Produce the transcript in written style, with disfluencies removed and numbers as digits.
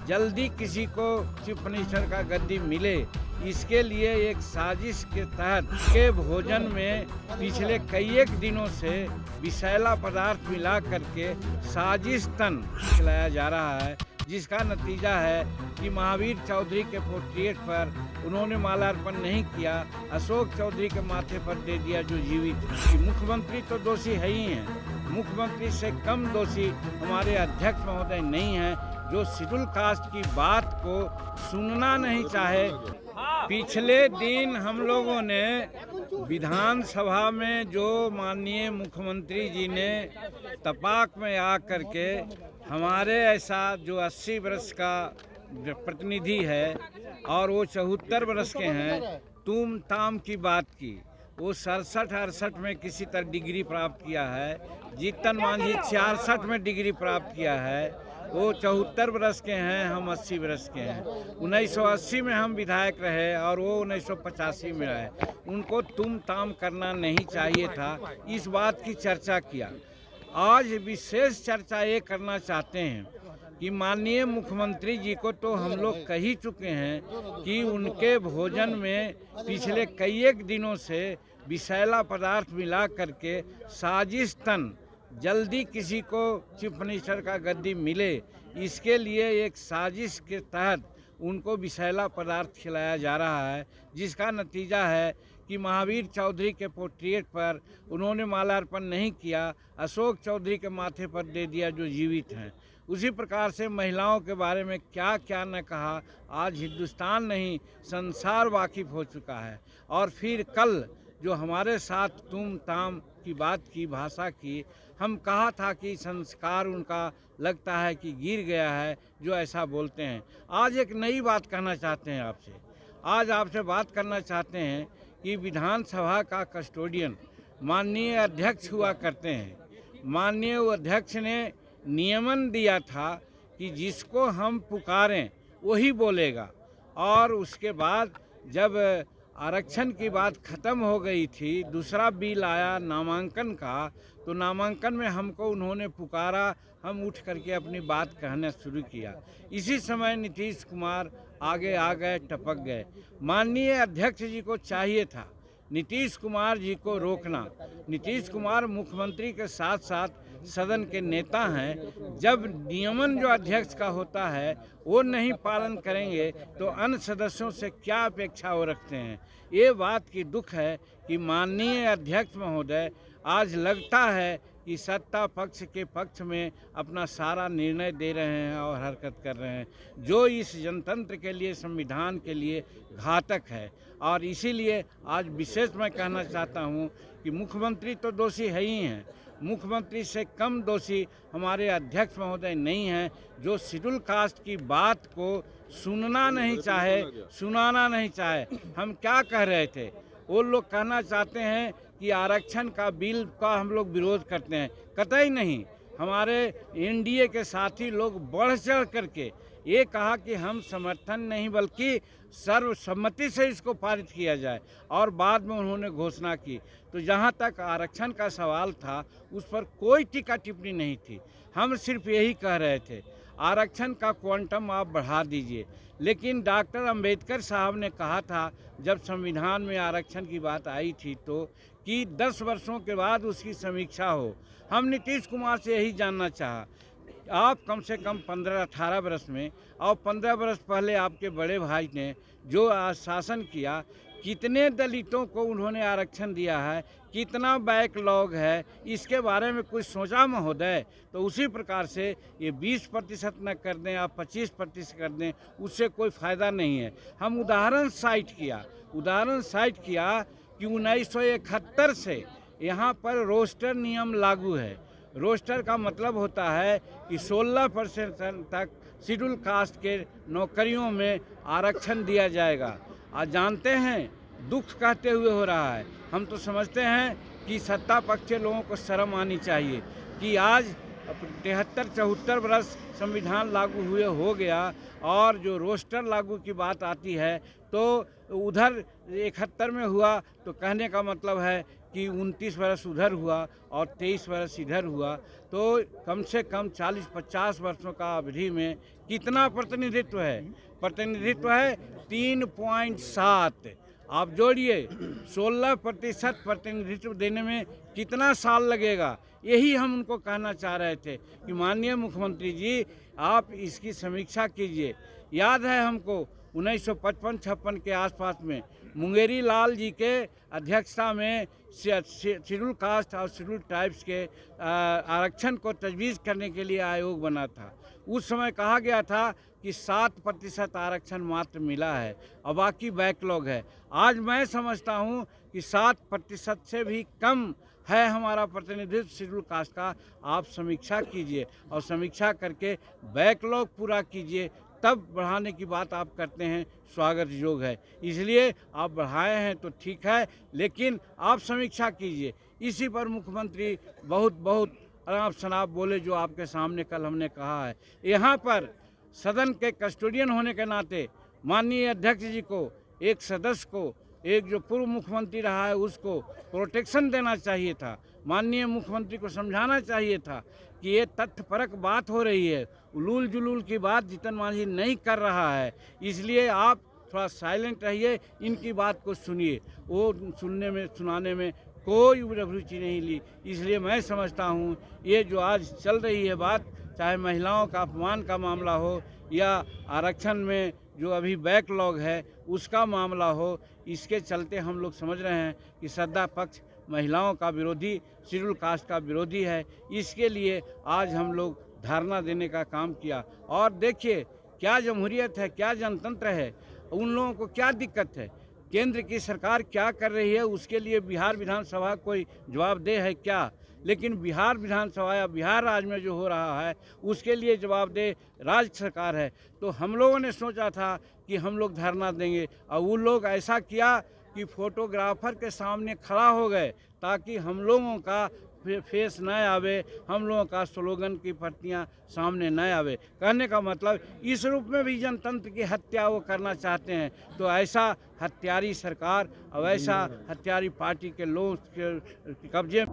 जल्दी किसी को चीफ मिनिस्टर का गद्दी मिले, इसके लिए एक साजिश के तहत के भोजन में पिछले कई एक दिनों से विषैला पदार्थ मिला करके साजिश तन खिलाया जा रहा है, जिसका नतीजा है कि महावीर चौधरी के पोर्ट्रेट पर उन्होंने माल्यार्पण नहीं किया, अशोक चौधरी के माथे पर दे दिया जो जीवित है। मुख्यमंत्री तो दोषी है ही हैं, मुख्यमंत्री से कम दोषी हमारे अध्यक्ष महोदय नहीं हैं, जो शेड्यूल कास्ट की बात को सुनना नहीं चाहे। पिछले दिन हम लोगों ने विधानसभा में जो माननीय मुख्यमंत्री जी ने तपाक में आकर के हमारे ऐसा जो 80 वर्ष का प्रतिनिधि है और वो 74 वर्ष के हैं, तुम ताम की बात की। वो 67-68 में किसी तरह डिग्री प्राप्त किया है, जीतन मांझी 66 में डिग्री प्राप्त किया है, वो 74 वर्ष के हैं, हम 80 वर्ष के हैं। 1980 में हम विधायक रहे और वो 1985 में रहे। उनको तुम ताम करना नहीं चाहिए था, इस बात की चर्चा किया। आज विशेष चर्चा ये करना चाहते हैं कि माननीय मुख्यमंत्री जी को तो हम लोग कह ही चुके हैं कि उनके भोजन में पिछले कई एक दिनों से विषैला पदार्थ मिला करके साजिश तन जल्दी किसी को चीफ मिनिस्टर का गद्दी मिले, इसके लिए एक साजिश के तहत उनको विषैला पदार्थ खिलाया जा रहा है, जिसका नतीजा है कि महावीर चौधरी के पोर्ट्रेट पर उन्होंने माल्यार्पण नहीं किया, अशोक चौधरी के माथे पर दे दिया जो जीवित हैं। उसी प्रकार से महिलाओं के बारे में क्या क्या न कहा, आज हिंदुस्तान नहीं संसार वाकिफ हो चुका है। और फिर कल जो हमारे साथ तुम ताम की बात की, भाषा की, हम कहा था कि संस्कार उनका लगता है कि गिर गया है जो ऐसा बोलते हैं। आज एक नई बात कहना चाहते हैं आपसे, आज आपसे बात करना चाहते हैं कि विधानसभा का कस्टोडियन माननीय अध्यक्ष हुआ करते हैं। माननीय अध्यक्ष ने नियमन दिया था कि जिसको हम पुकारें वही बोलेगा, और उसके बाद जब आरक्षण की बात ख़त्म हो गई थी, दूसरा बिल आया नामांकन का, तो नामांकन में हमको उन्होंने पुकारा, हम उठ करके अपनी बात कहना शुरू किया। इसी समय नीतीश कुमार आगे आ गए, टपक गए। माननीय अध्यक्ष जी को चाहिए था नीतीश कुमार जी को रोकना। नीतीश कुमार मुख्यमंत्री के साथ साथ सदन के नेता हैं, जब नियमन जो अध्यक्ष का होता है वो नहीं पालन करेंगे तो अन्य सदस्यों से क्या अपेक्षा वो रखते हैं। ये बात की दुख है कि माननीय अध्यक्ष महोदय आज लगता है कि सत्ता पक्ष के पक्ष में अपना सारा निर्णय दे रहे हैं और हरकत कर रहे हैं, जो इस जनतंत्र के लिए, संविधान के लिए घातक है। और इसीलिए आज विशेष मैं कहना चाहता हूं कि मुख्यमंत्री तो दोषी है ही हैं, मुख्यमंत्री से कम दोषी हमारे अध्यक्ष महोदय नहीं हैं, जो शेड्यूल कास्ट की बात को सुनना नहीं चाहे, सुनाना नहीं चाहे। हम क्या कह रहे थे, वो लोग कहना चाहते हैं कि आरक्षण का बिल का हम लोग विरोध करते हैं, कतई नहीं। हमारे एनडीए के साथी लोग बढ़ चढ़ करके ये कहा कि हम समर्थन नहीं बल्कि सर्वसम्मति से इसको पारित किया जाए, और बाद में उन्होंने घोषणा की। तो जहाँ तक आरक्षण का सवाल था उस पर कोई टीका टिप्पणी नहीं थी, हम सिर्फ यही कह रहे थे आरक्षण का क्वांटम आप बढ़ा दीजिए। लेकिन डॉक्टर अंबेडकर साहब ने कहा था जब संविधान में आरक्षण की बात आई थी तो कि 10 वर्षों के बाद उसकी समीक्षा हो। हम नीतीश कुमार से यही जानना चाहा, आप कम से कम 15-18 वर्ष में और 15 वर्ष पहले आपके बड़े भाई ने जो शासन किया, कितने दलितों को उन्होंने आरक्षण दिया है, कितना बैकलॉग है, इसके बारे में कुछ सोचा महोदय? तो उसी प्रकार से ये 20% न कर दें आप 25% कर दें, उससे कोई फ़ायदा नहीं है। हम उदाहरण साइट किया कि 1971 से यहाँ पर रोस्टर नियम लागू है। रोस्टर का मतलब होता है कि 16% तक शेड्यूल कास्ट के नौकरियों में आरक्षण दिया जाएगा। आज जानते हैं दुख कहते हुए हो रहा है, हम तो समझते हैं कि सत्ता पक्ष के लोगों को शर्म आनी चाहिए कि आज 73-74 वर्ष संविधान लागू हुए हो गया और जो रोस्टर लागू की बात आती है तो उधर 71 में हुआ, तो कहने का मतलब है कि 29 वर्ष उधर हुआ और 23 वर्ष इधर हुआ, तो कम से कम 40-50 वर्षों का अवधि में कितना प्रतिनिधित्व है? प्रतिनिधित्व है 3.7। आप जोड़िए, 16% प्रतिनिधित्व देने में कितना साल लगेगा? यही हम उनको कहना चाह रहे थे कि माननीय मुख्यमंत्री जी, आप इसकी समीक्षा कीजिए। याद है हमको 1955-56 के आसपास में मुंगेरी लाल जी के अध्यक्षता में शेड्यूल कास्ट और शेड्यूल ट्राइब्स के आरक्षण को तजवीज़ करने के लिए आयोग बना था। उस समय कहा गया था कि 7% आरक्षण मात्र मिला है और बाकी बैकलॉग है। आज मैं समझता हूँ कि 7% से भी कम है हमारा प्रतिनिधित्व शेड्यूल कास्ट का। आप समीक्षा कीजिए और समीक्षा करके बैकलॉग पूरा कीजिए, तब बढ़ाने की बात आप करते हैं, स्वागत योग है। इसलिए आप बढ़ाए हैं तो ठीक है, लेकिन आप समीक्षा कीजिए। इसी पर मुख्यमंत्री बहुत अनाप शनाप बोले, जो आपके सामने कल हमने कहा है। यहाँ पर सदन के कस्टोडियन होने के नाते माननीय अध्यक्ष जी को, एक सदस्य को, एक जो पूर्व मुख्यमंत्री रहा है उसको प्रोटेक्शन देना चाहिए था। माननीय मुख्यमंत्री को समझाना चाहिए था कि ये तथ्यपरक बात हो रही है, उलूल जुलूल की बात जीतन मांझी नहीं कर रहा है, इसलिए आप थोड़ा साइलेंट रहिए, इनकी बात को सुनिए। वो सुनाने में कोई रुचि नहीं ली। इसलिए मैं समझता हूँ ये जो आज चल रही है बात, चाहे महिलाओं का अपमान का मामला हो या आरक्षण में जो अभी बैकलॉग है उसका मामला हो, इसके चलते हम लोग समझ रहे हैं कि सत्ता पक्ष महिलाओं का विरोधी, शेड्यूल कास्ट का विरोधी है। इसके लिए आज हम लोग धरना देने का काम किया। और देखिए क्या जमहूरियत है, क्या जनतंत्र है, उन लोगों को क्या दिक्कत है, केंद्र की सरकार क्या कर रही है, उसके लिए बिहार विधानसभा कोई जवाबदेह है क्या? लेकिन बिहार विधानसभा या बिहार राज्य में जो हो रहा है उसके लिए जवाबदेह राज्य सरकार है। तो हम लोगों ने सोचा था कि हम लोग धरना देंगे, और वो लोग ऐसा किया कि फोटोग्राफर के सामने खड़ा हो गए ताकि हम लोगों का फेस न आवे, हम लोगों का स्लोगन की प्रतियां सामने न आवे। कहने का मतलब इस रूप में भी जनतंत्र की हत्या वो करना चाहते हैं। तो ऐसा हत्यारी सरकार और ऐसा हत्यारी पार्टी के लोगों के कब्जे